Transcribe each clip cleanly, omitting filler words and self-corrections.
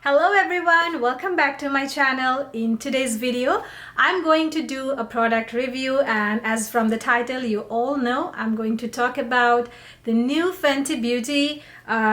Hello everyone, welcome back to my channel. In today's video I'm going to do a product review, and as from the title you all know, I'm going to talk about the new Fenty Beauty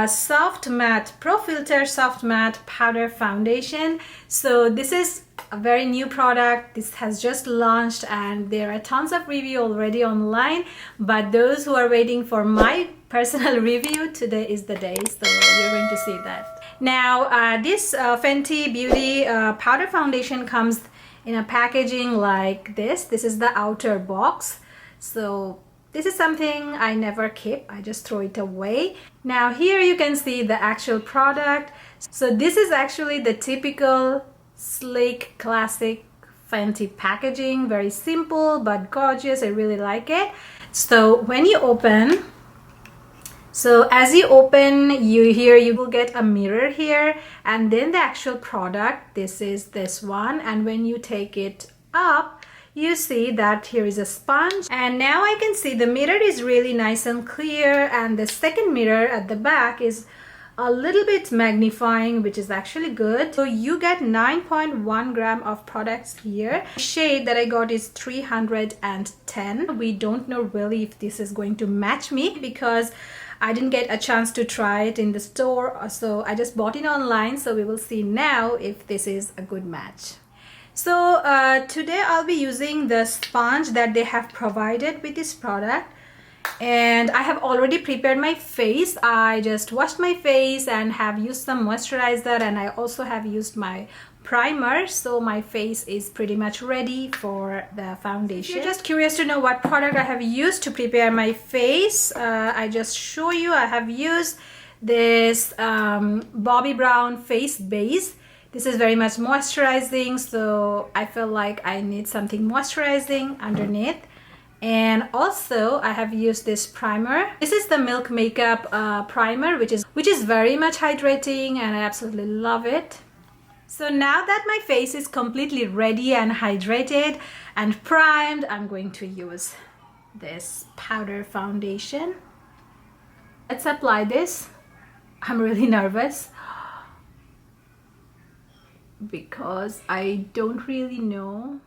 Soft Matte Pro Filter Soft Matte Powder Foundation. So this is a very new product. This has just launched and there are tons of review already online, but those who are waiting for my personal review, today is the day, so you're going to see that. Now this Fenty Beauty powder foundation comes in a packaging like this. This is the outer box, so this is something I never keep, I just throw it away. Now here you can see the actual product. So this is actually the typical sleek classic Fenty packaging, very simple but gorgeous. I really like it. So when you open, so as you open, you will get a mirror here, and then the actual product, this is this one, and when you take it up you see that here is a sponge, and now I can see the mirror is really nice and clear, and the second mirror at the back is a little bit magnifying, which is actually good. So you get 9.1 gram of products here. The shade that I got is 310. We don't know really if this is going to match me because I didn't get a chance to try it in the store, so I just bought it online. So we will see now if this is a good match. So today I'll be using the sponge that they have provided with this product, and I have already prepared my face. I just washed my face and have used some moisturizer, and I also have used my primer, so my face is pretty much ready for the foundation. If you're just curious to know what product I have used to prepare my face, I just show you. I have used this Bobbi Brown face base. This is very much moisturizing, so I feel like I need something moisturizing underneath. And also I have used this primer. This is the Milk Makeup primer, which is very much hydrating, and I absolutely love it. So now that my face is completely ready and hydrated and primed, I'm going to use this powder foundation. Let's apply this. I'm really nervous because I don't really know.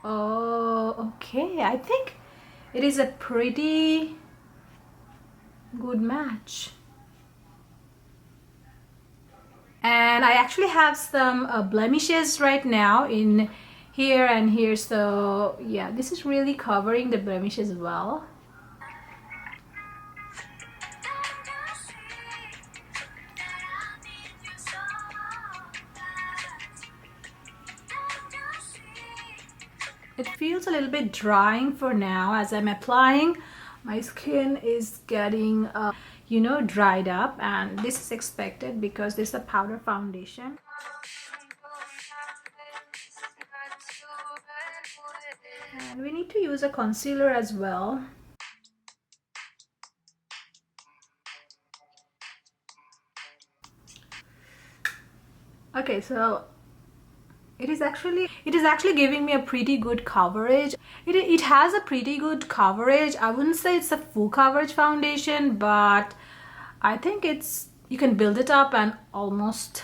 Oh, okay. I think it is a pretty good match, and I actually have some blemishes right now in here and here, so yeah, this is really covering the blemishes well. It feels a little bit drying for now as I'm applying. My skin is getting dried up, and this is expected because this is a powder foundation. And we need to use a concealer as well. Okay, so it is actually giving me a pretty good coverage. It has a pretty good coverage. I wouldn't say it's a full coverage foundation, but I think you can build it up and almost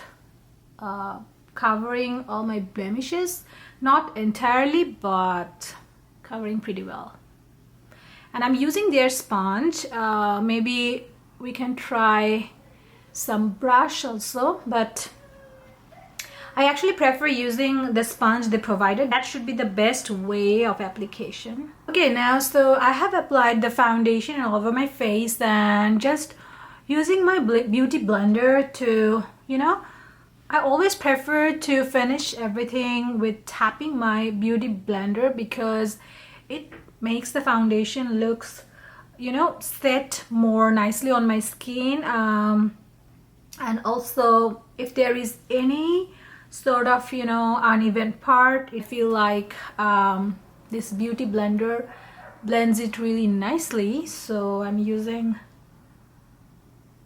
covering all my blemishes. Not entirely, but covering pretty well. And I'm using their sponge. Maybe we can try some brush also, but I actually prefer using the sponge they provided. That should be the best way of application. Okay, now so I have applied the foundation all over my face, and just using my beauty blender to, I always prefer to finish everything with tapping my beauty blender because it makes the foundation looks, set more nicely on my skin. And also if there is any sort of uneven part, I feel like this beauty blender blends it really nicely. So I'm using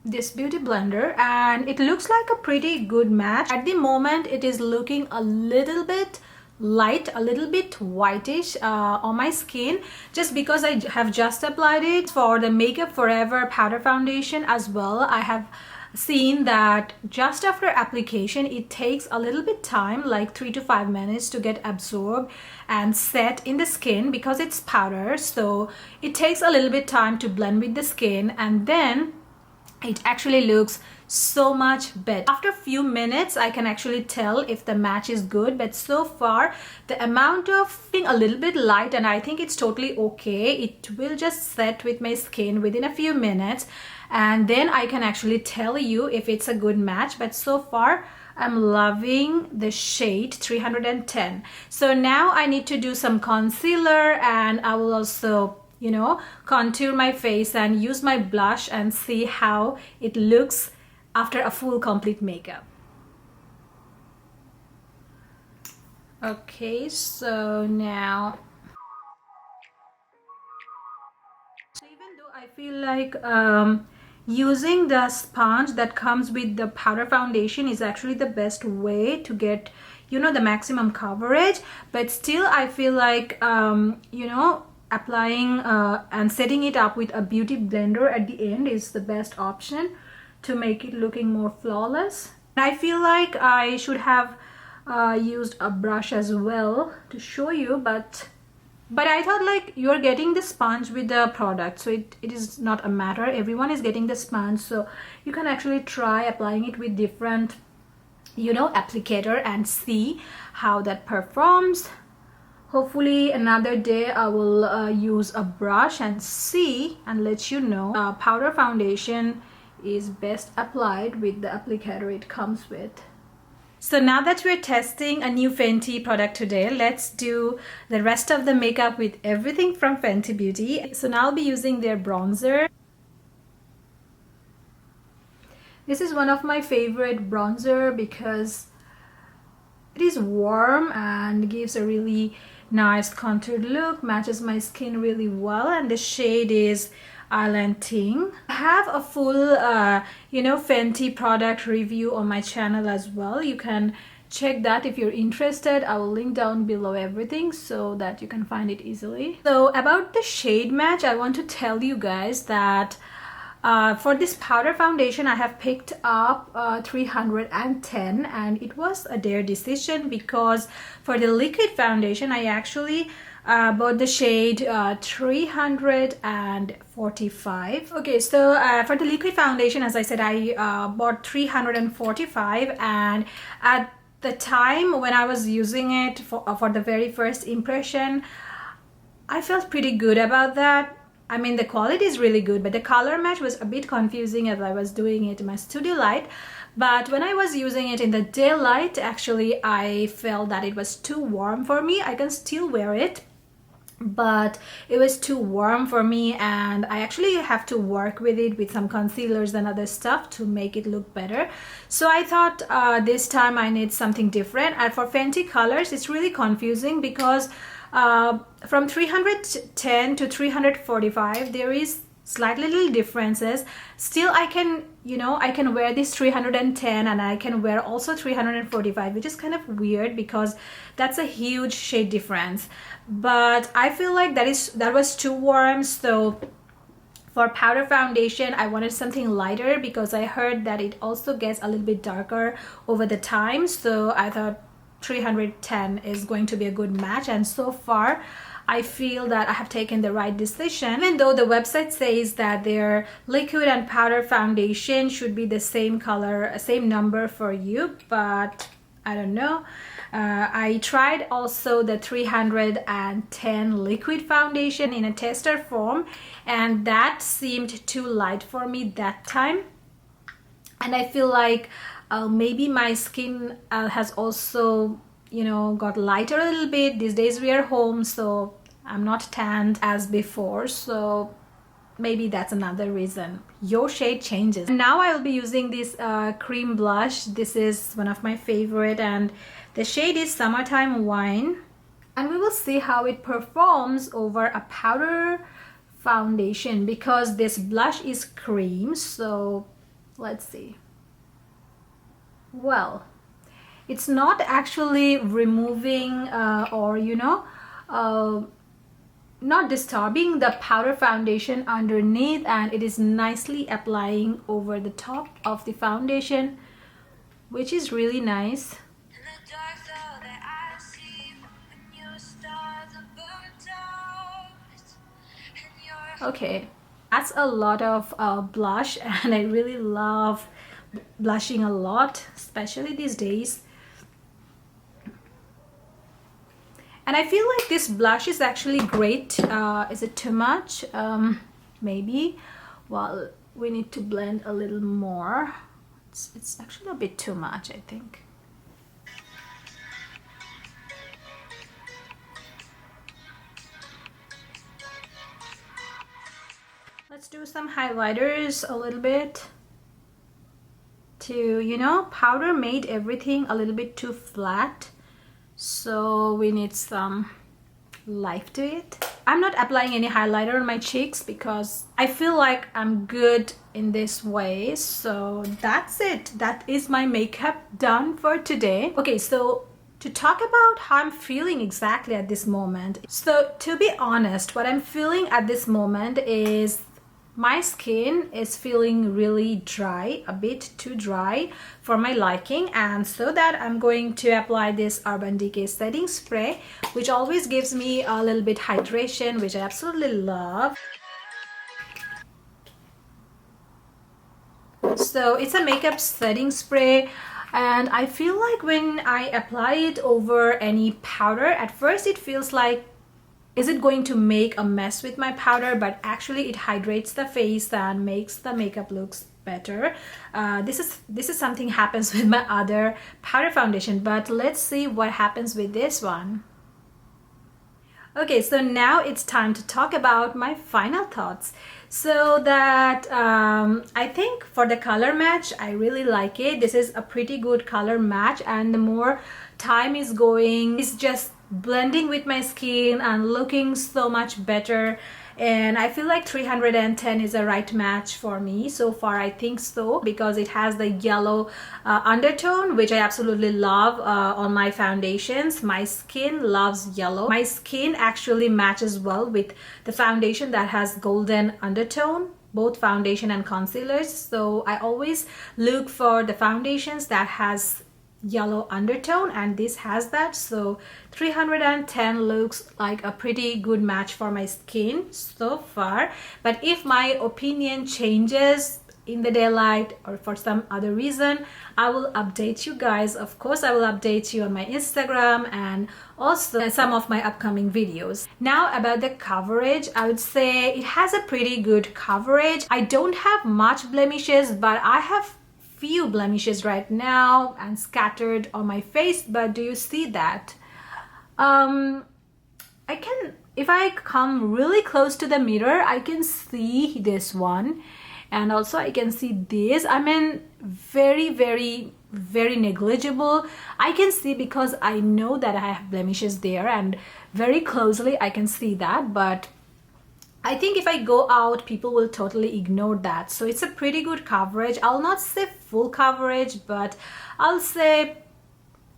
this beauty blender, and it looks like a pretty good match. At the moment it is looking a little bit light, a little bit whitish on my skin, just because I have just applied it. For the Makeup Forever powder foundation as well, I have seen that just after application it takes a little bit time, like 3 to 5 minutes, to get absorbed and set in the skin because it's powder. So it takes a little bit time to blend with the skin, and then it actually looks so much better. After a few minutes I can actually tell if the match is good, but so far the amount of being a little bit light, and I think it's totally okay. It will just set with my skin within a few minutes, and then I can actually tell you if it's a good match. But so far I'm loving the shade 310. So now I need to do some concealer, and I will also, you know, contour my face and use my blush and see how it looks after a full complete makeup. Okay, so now, so even though I feel like using the sponge that comes with the powder foundation is actually the best way to get, you know, the maximum coverage, but still I feel like you know, applying and setting it up with a beauty blender at the end is the best option to make it looking more flawless. I feel like I should have used a brush as well to show you, but I thought, like, you're getting the sponge with the product, so it is not a matter. Everyone is getting the sponge, so you can actually try applying it with different, you know, applicator and see how that performs. Hopefully another day I will use a brush and see and let you know. Powder foundation is best applied with the applicator it comes with. So now that we're testing a new Fenty product today, let's do the rest of the makeup with everything from Fenty Beauty. So now I'll be using their bronzer. This is one of my favorite bronzer because it is warm and gives a really nice contoured look, matches my skin really well, and the shade is Island Ting. I have a full you know, Fenty product review on my channel as well. You can check that if you're interested. I will link down below everything so that you can find it easily. So about the shade match, I want to tell you guys that for this powder foundation I have picked up 310, and it was a dare decision because for the liquid foundation I actually bought the shade 345. Okay, so for the liquid foundation, as I said, I bought 345, and at the time when I was using it for the very first impression, I felt pretty good about that. I mean, the quality is really good, but the color match was a bit confusing as I was doing it in my studio light. But when I was using it in the daylight, actually I felt that it was too warm for me. I can still wear it, but it was too warm for me, and I actually have to work with it with some concealers and other stuff to make it look better. So I thought this time I need something different. And for Fenty colors, it's really confusing because from 310 to 345 there is slight little differences. Still I can, you know, I can wear this 310 and I can wear also 345, which is kind of weird because that's a huge shade difference. But I feel like that was too warm. So for powder foundation I wanted something lighter because I heard that it also gets a little bit darker over the time. So I thought 310 is going to be a good match, and so far I feel that I have taken the right decision. Even though the website says that their liquid and powder foundation should be the same color, same number for you, but I don't know. I tried also the 310 liquid foundation in a tester form, and that seemed too light for me that time, and I feel like maybe my skin has also, you know, got lighter a little bit. These days we are home, so I'm not tanned as before, so maybe that's another reason. Your shade changes. Now I will be using this cream blush. This is one of my favorite, and the shade is Summertime Wine, and we will see how it performs over a powder foundation because this blush is cream. So let's see. Well, it's not actually removing or you know not disturbing the powder foundation underneath, and it is nicely applying over the top of the foundation, which is really nice. Okay, that's a lot of blush, and I really love blushing a lot, especially these days. And I feel like this blush is actually great. Is it too much? Maybe. Well, we need to blend a little more. It's actually a bit too much, I think. Let's do some highlighters a little bit to, you know, powder made everything a little bit too flat. So we need some life to it. I'm not applying any highlighter on my cheeks because I feel like I'm good in this way. So that's it. That is my makeup done for today. Okay, so to talk about how I'm feeling exactly at this moment. So to be honest, what I'm feeling at this moment is my skin is feeling really dry, a bit too dry for my liking, and so that I'm going to apply this Urban Decay setting spray, which always gives me a little bit hydration, which I absolutely love. So it's a makeup setting spray, and I feel like when I apply it over any powder, at first it feels like, is it going to make a mess with my powder? But actually it hydrates the face and makes the makeup looks better. This is something happens with my other powder foundation, but let's see what happens with this one. Okay, so now it's time to talk about my final thoughts. So that I think for the color match, I really like it. This is a pretty good color match, and the more time is going, it's just blending with my skin and looking so much better. And I feel like 310 is a right match for me so far. I think so, because it has the yellow undertone, which I absolutely love on my foundations. My skin loves yellow. My skin actually matches well with the foundation that has golden undertone, both foundation and concealers. So I always look for the foundations that has yellow undertone, and this has that. So 310 looks like a pretty good match for my skin so far. But if my opinion changes in the daylight or for some other reason, I will update you guys. Of course, I will update you on my Instagram and also some of my upcoming videos. Now about the coverage, I would say it has a pretty good coverage. I don't have much blemishes, but I have few blemishes right now and scattered on my face. But do you see that? I can, if I come really close to the mirror, I can see this one, and also I can see this. I mean, very negligible. I can see because I know that I have blemishes there, and very closely I can see that. But I think if I go out, people will totally ignore that. So it's a pretty good coverage. I'll not say full coverage, but I'll say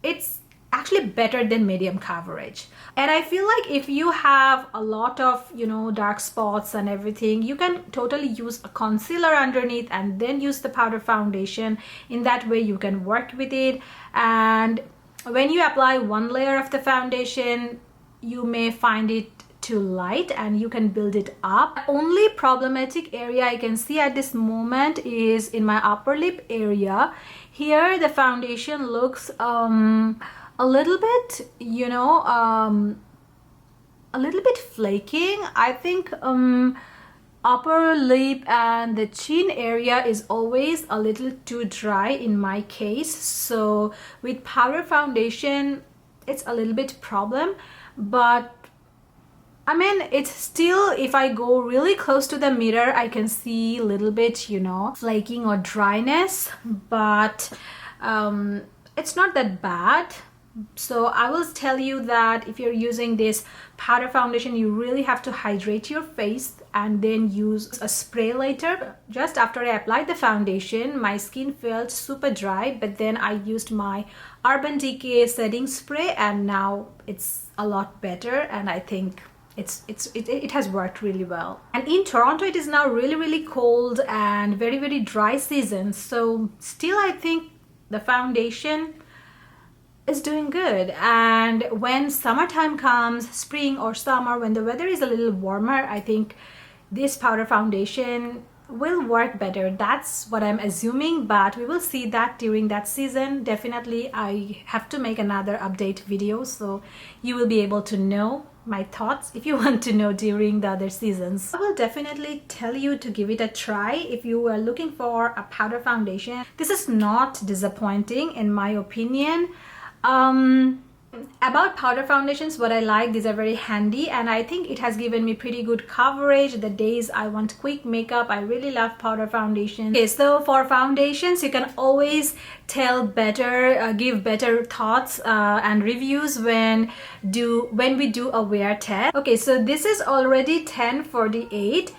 it's actually better than medium coverage. And I feel like if you have a lot of, you know, dark spots and everything, you can totally use a concealer underneath and then use the powder foundation. In that way you can work with it, and when you apply one layer of the foundation, you may find it too light and you can build it up. The only problematic area I can see at this moment is in my upper lip area. Here the foundation looks a little bit, you know, a little bit flaking. I think upper lip and the chin area is always a little too dry in my case. So with powder foundation it's a little bit problem, but I mean, it's still, if I go really close to the mirror, I can see a little bit, you know, flaking or dryness, but it's not that bad. So I will tell you that if you're using this powder foundation, you really have to hydrate your face and then use a spray later. Just after I applied the foundation, my skin felt super dry, but then I used my Urban Decay setting spray and now it's a lot better, and I think it has worked really well. And in Toronto it is now really cold and very dry season, so still I think the foundation is doing good. And when summertime comes, spring or summer, when the weather is a little warmer, I think this powder foundation will work better. That's what I'm assuming, but we will see that during that season. Definitely I have to make another update video, so you will be able to know my thoughts if you want to know during the other seasons. I will definitely tell you to give it a try if you are looking for a powder foundation. This is not disappointing in my opinion. About powder foundations, what I like, these are very handy, and I think it has given me pretty good coverage the days I want quick makeup. I really love powder foundation. Okay, so for foundations you can always tell better, give better thoughts and reviews when we do a wear test. Okay, so this is already 10:48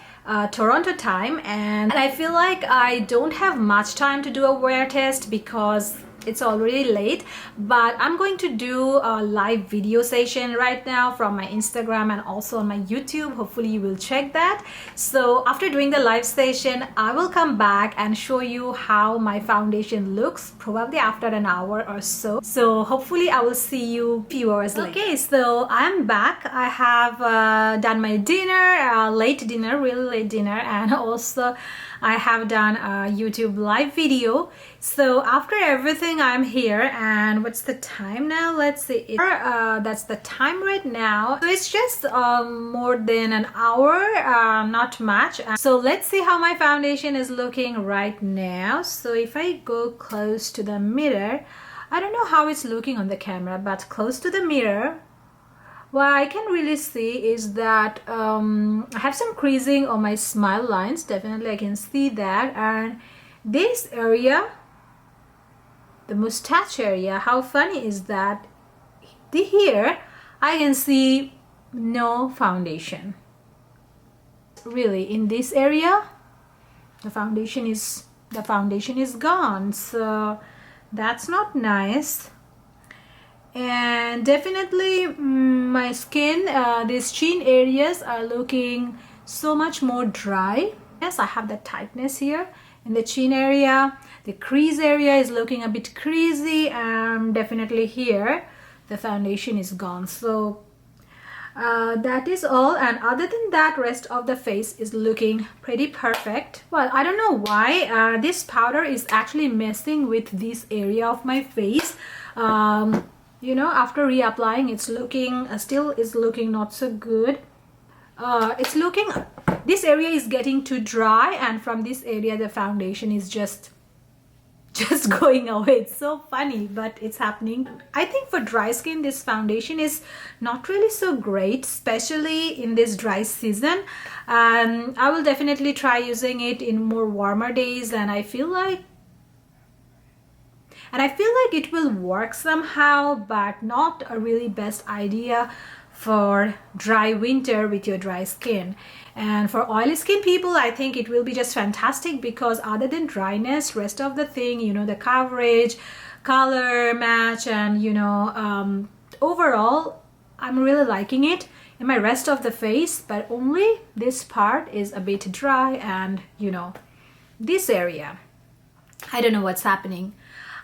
Toronto time, and I feel like I don't have much time to do a wear test because it's already late, but I'm going to do a live video session right now from my Instagram and also on my YouTube. Hopefully you will check that. So after doing the live session, I will come back and show you how my foundation looks, probably after an hour or so. So hopefully I will see you a few hours later. Okay, so I'm back. I have done my dinner, late dinner, really late dinner, and also I have done a YouTube live video. So after everything, I'm here, and what's the time now? Let's see. That's the time right now. So it's just more than an hour, not much. So let's see how my foundation is looking right now. So if I go close to the mirror, I don't know how it's looking on the camera, but close to the mirror, what I can really see is that I have some creasing on my smile lines. Definitely I can see that. And this area, the mustache area, how funny is that? Here I can see no foundation. Really, in this area the foundation is gone, so that's not nice. And definitely my skin, these chin areas are looking so much more dry. Yes, I have that tightness here in the chin area. The crease area is looking a bit creasy, and definitely here the foundation is gone. So that is all, and other than that, rest of the face is looking pretty perfect. Well, I don't know why this powder is actually messing with this area of my face. You know, after reapplying, it's looking still is looking not so good. It's looking, this area is getting too dry, and from this area the foundation is just going away. It's so funny, but it's happening. I think for dry skin this foundation is not really so great, especially in this dry season. I will definitely try using it in more warmer days, and I feel like it will work somehow, but not a really best idea for dry winter with your dry skin. And for oily skin people, I think it will be just fantastic, because other than dryness, rest of the thing, you know, the coverage, color match, and you know, overall I'm really liking it in my rest of the face, but only this part is a bit dry, and you know, this area, I don't know what's happening.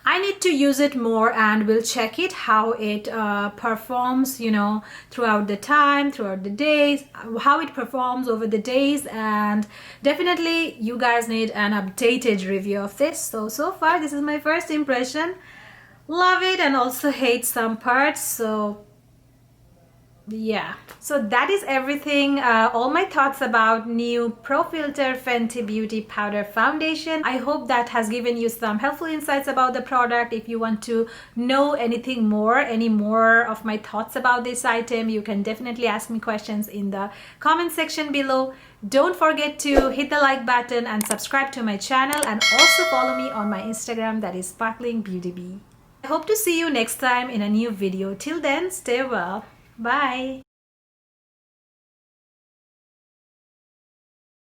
I need to use it more, and we'll check it how it performs, you know, throughout the time, throughout the days, how it performs over the days. And definitely you guys need an updated review of this. So far this is my first impression. Love it, and also hate some parts. So yeah, so that is everything, all my thoughts about new Pro Filter Fenty Beauty powder foundation. I hope that has given you some helpful insights about the product. If you want to know any more of my thoughts about this item, you can definitely ask me questions in the comment section below. Don't forget to hit the like button and subscribe to my channel, and also follow me on my Instagram, that is Sparklingbeautybee. I hope to see you next time in a new video. Till then, stay well. Bye.